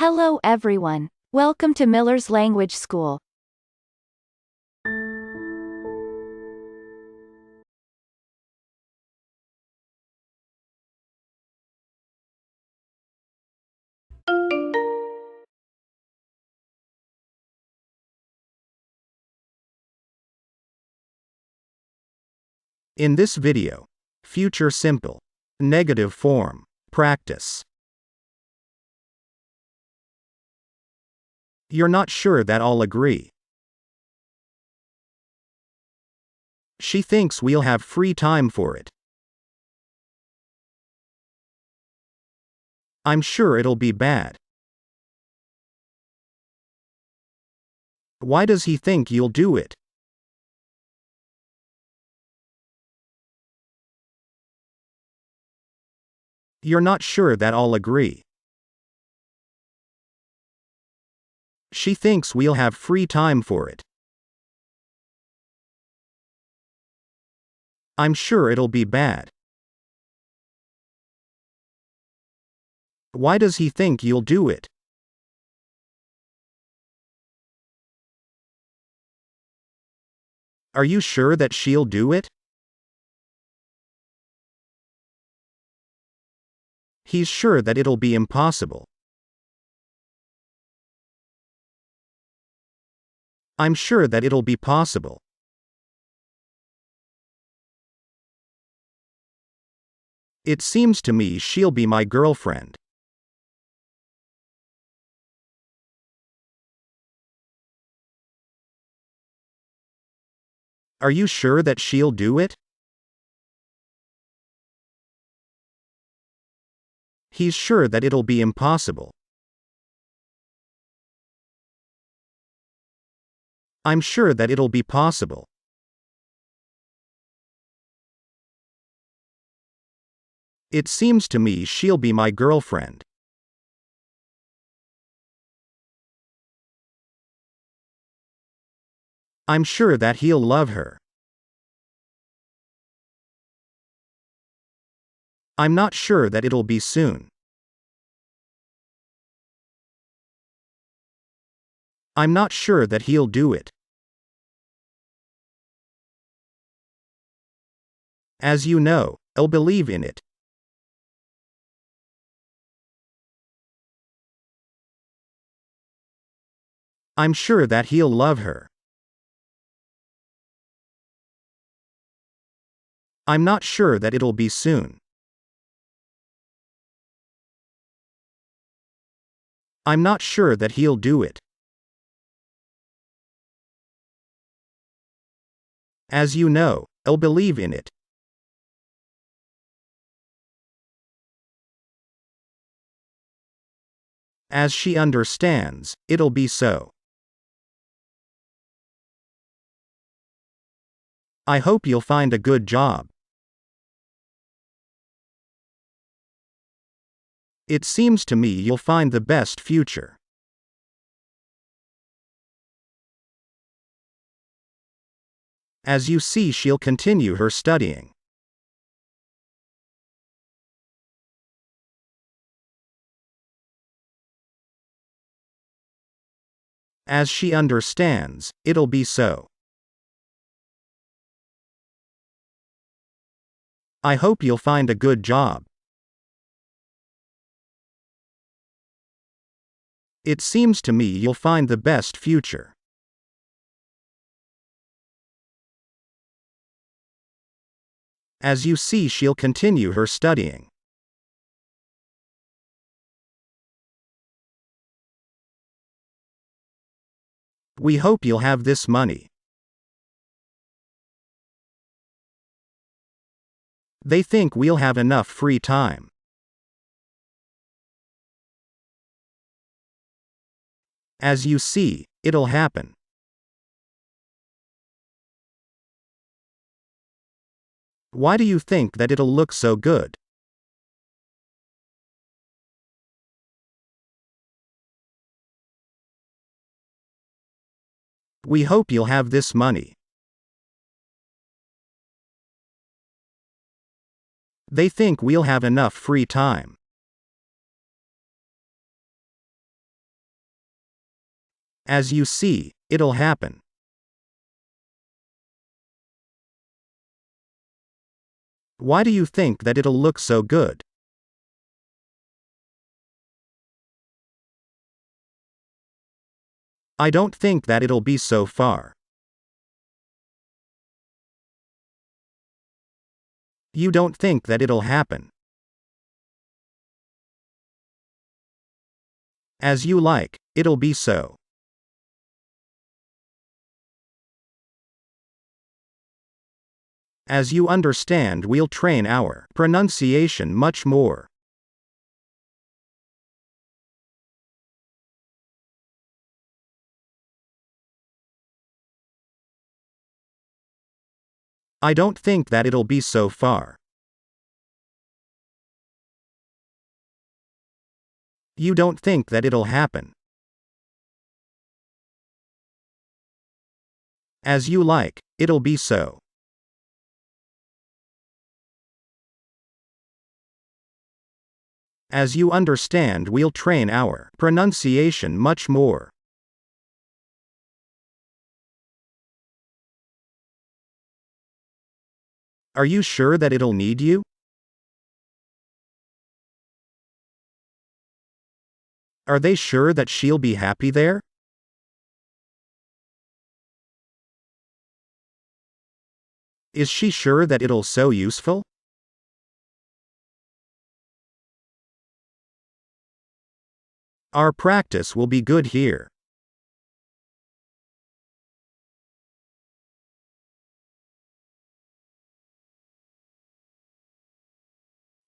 Hello everyone. Welcome to Miller's Language School. In this video, future simple, negative form, practice. You're not sure that I'll agree. She thinks we'll have free time for it. I'm sure it'll be bad. Why does he think you'll do it? You're not sure that I'll agree. She thinks we'll have free time for it. I'm sure it'll be bad. Why does he think you'll do it? Are you sure that she'll do it? He's sure that it'll be impossible. I'm sure that it'll be possible. It seems to me she'll be my girlfriend. Are you sure that she'll do it? He's sure that it'll be impossible. I'm sure that it'll be possible. It seems to me she'll be my girlfriend. I'm sure that he'll love her. I'm not sure that it'll be soon. I'm not sure that he'll do it. As you know, I'll believe in it. I'm sure that he'll love her. I'm not sure that it'll be soon. I'm not sure that he'll do it. As you know, I'll believe in it. As she understands, it'll be so. I hope you'll find a good job. It seems to me you'll find the best future. As you see, she'll continue her studying. As she understands, it'll be so. I hope you'll find a good job. It seems to me you'll find the best future. As you see, she'll continue her studying. We hope you'll have this money. They think we'll have enough free time. As you see, it'll happen. Why do you think that it'll look so good? We hope you'll have this money. They think we'll have enough free time. As you see, it'll happen. Why do you think that it'll look so good? I don't think that it'll be so far. You don't think that it'll happen. As you like, it'll be so. As you understand, we'll train our pronunciation much more. I don't think that it'll be so far. You don't think that it'll happen. As you like, it'll be so. As you understand, we'll train our pronunciation much more. Are you sure that it'll need you? Are they sure that she'll be happy there? Is she sure that it'll so useful? Our practice will be good here.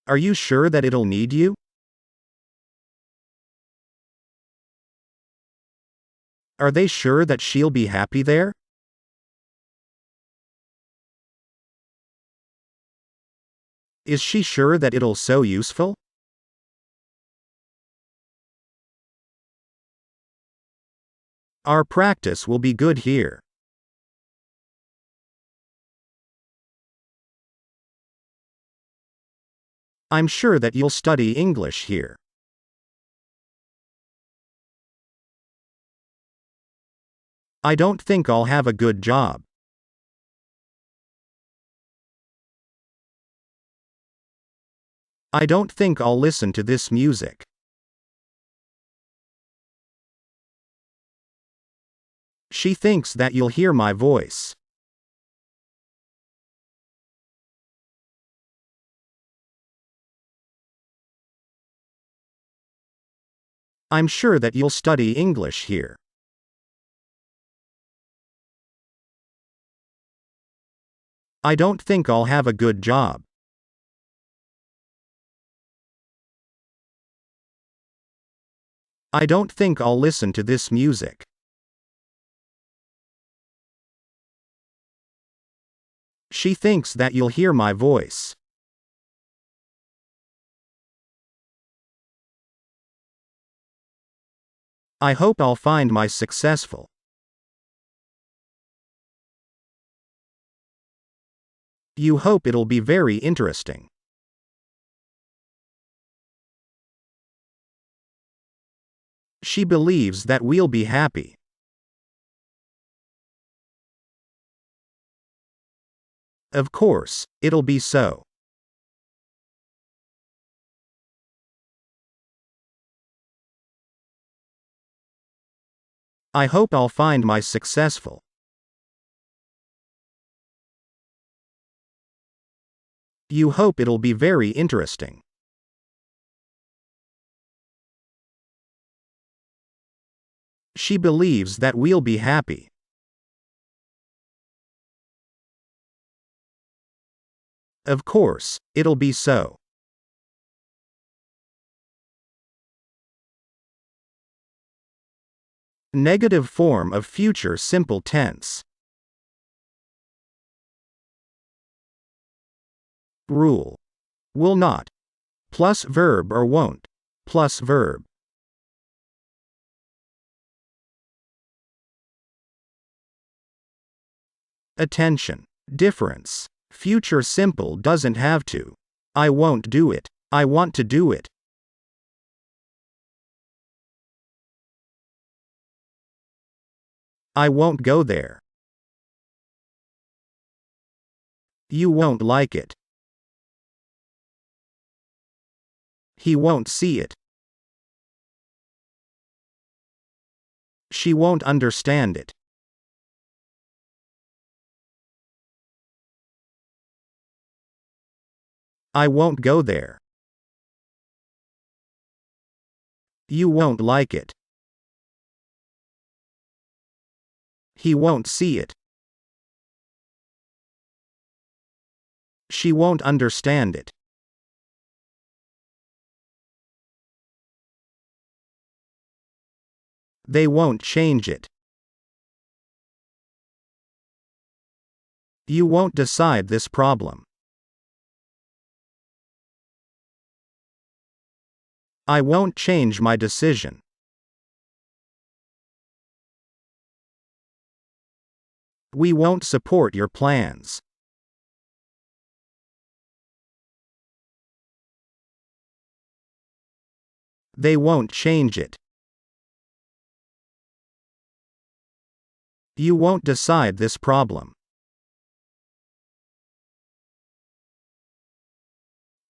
Are you sure that it'll need you? Are they sure that she'll be happy there? Is she sure that it'll so useful? Our practice will be good here. I'm sure that you'll study English here. I don't think I'll have a good job. I don't think I'll listen to this music. She thinks that you'll hear my voice. I'm sure that you'll study English here. I don't think I'll have a good job. I don't think I'll listen to this music. She thinks that you'll hear my voice. I hope I'll find my successful. You hope it'll be very interesting. She believes that we'll be happy. Of course, it'll be so. I hope I'll find my successful. You hope it'll be very interesting. She believes that we'll be happy. Of course, it'll be so. Negative form of future simple tense. Rule. Will not. Plus verb or won't. Plus verb. Attention. Difference. Future simple doesn't have to. I won't do it. I want to do it. I won't go there. You won't like it. He won't see it. She won't understand it. I won't go there. You won't like it. He won't see it. She won't understand it. They won't change it. You won't decide this problem. I won't change my decision. We won't support your plans. They won't change it. You won't decide this problem.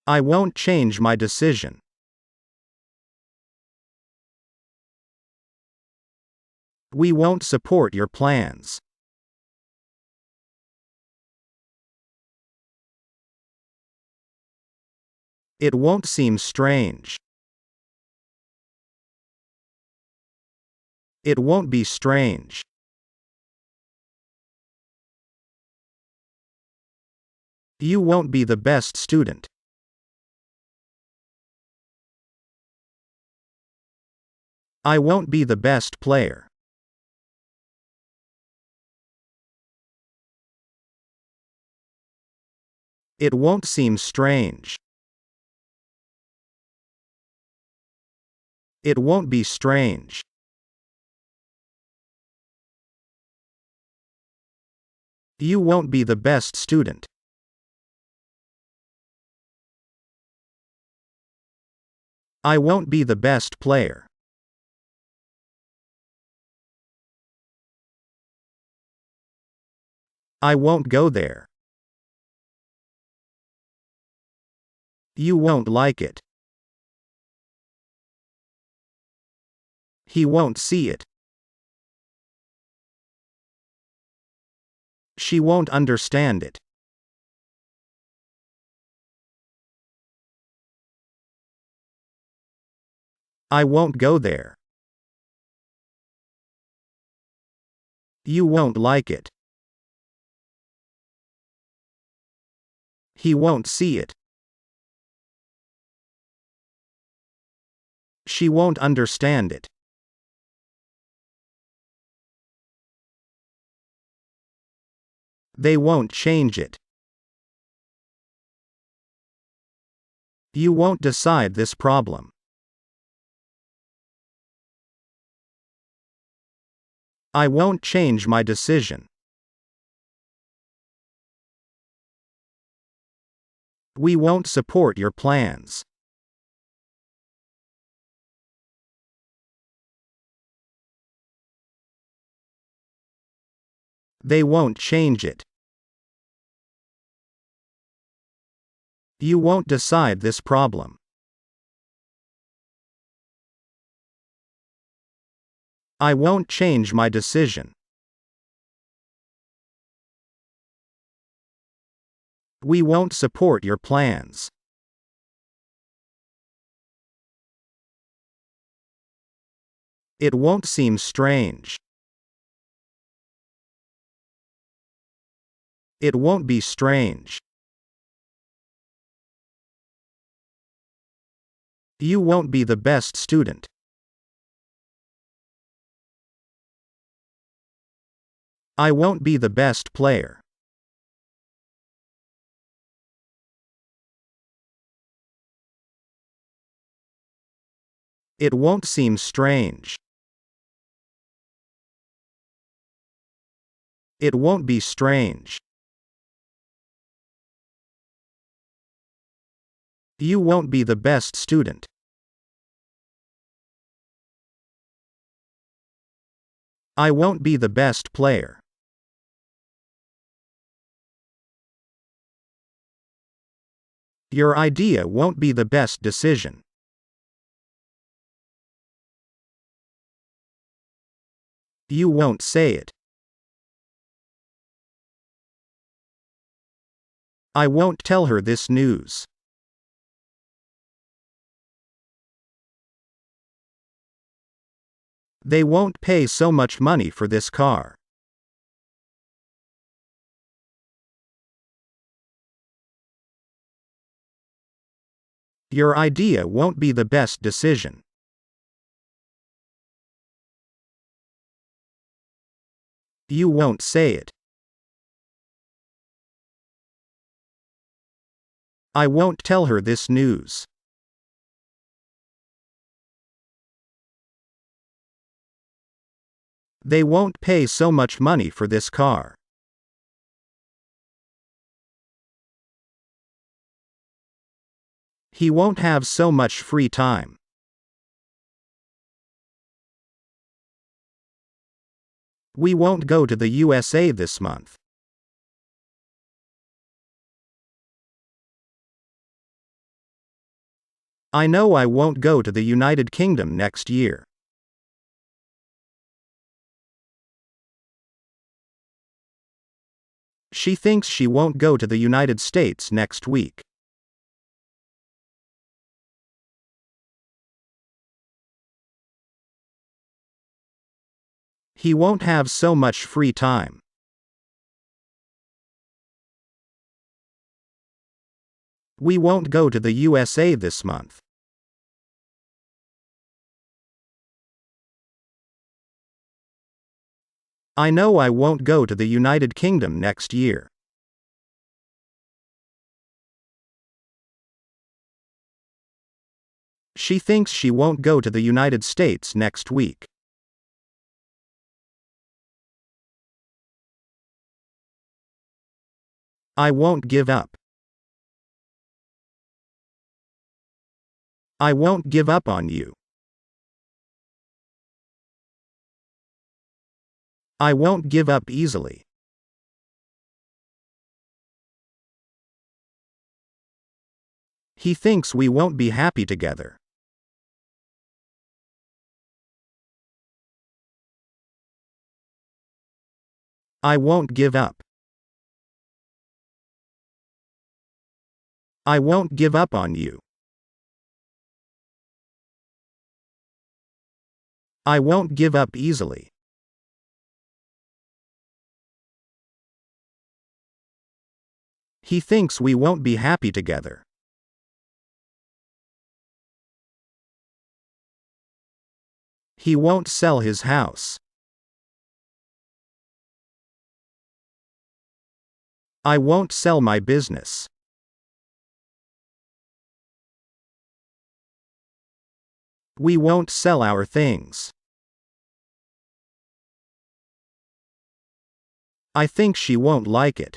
I won't change my decision. We won't support your plans. It won't seem strange. It won't be strange. You won't be the best student. I won't be the best player. It won't seem strange. It won't be strange. You won't be the best student. I won't be the best player. I won't go there. You won't like it. He won't see it. She won't understand it. I won't go there. You won't like it. He won't see it. She won't understand it. They won't change it. You won't decide this problem. I won't change my decision. We won't support your plans. They won't change it. You won't decide this problem. I won't change my decision. We won't support your plans. It won't seem strange. It won't be strange. You won't be the best student. I won't be the best player. It won't seem strange. It won't be strange. You won't be the best student. I won't be the best player. Your idea won't be the best decision. You won't say it. I won't tell her this news. They won't pay so much money for this car. Your idea won't be the best decision. You won't say it. I won't tell her this news. They won't pay so much money for this car. He won't have so much free time. We won't go to the USA this month. I know I won't go to the United Kingdom next year. She thinks she won't go to the United States next week. He won't have so much free time. We won't go to the USA this month. I know I won't go to the United Kingdom next year. She thinks she won't go to the United States next week. I won't give up. I won't give up on you. I won't give up easily. He thinks we won't be happy together. I won't give up. I won't give up on you. I won't give up easily. He thinks we won't be happy together. He won't sell his house. I won't sell my business. We won't sell our things. I think she won't like it.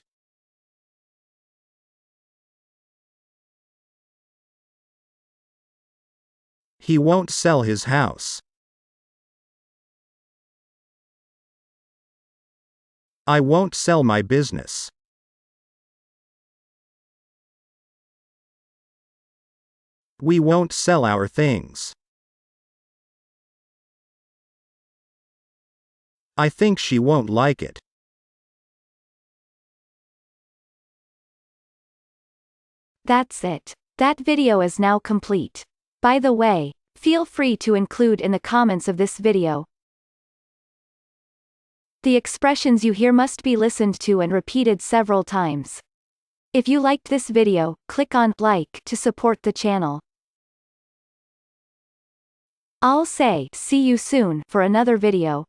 He won't sell his house. I won't sell my business. We won't sell our things. I think she won't like it. That's it. That video is now complete. By the way, feel free to include in the comments of this video. The expressions you hear must be listened to and repeated several times. If you liked this video, click on like to support the channel. I'll say see you soon for another video.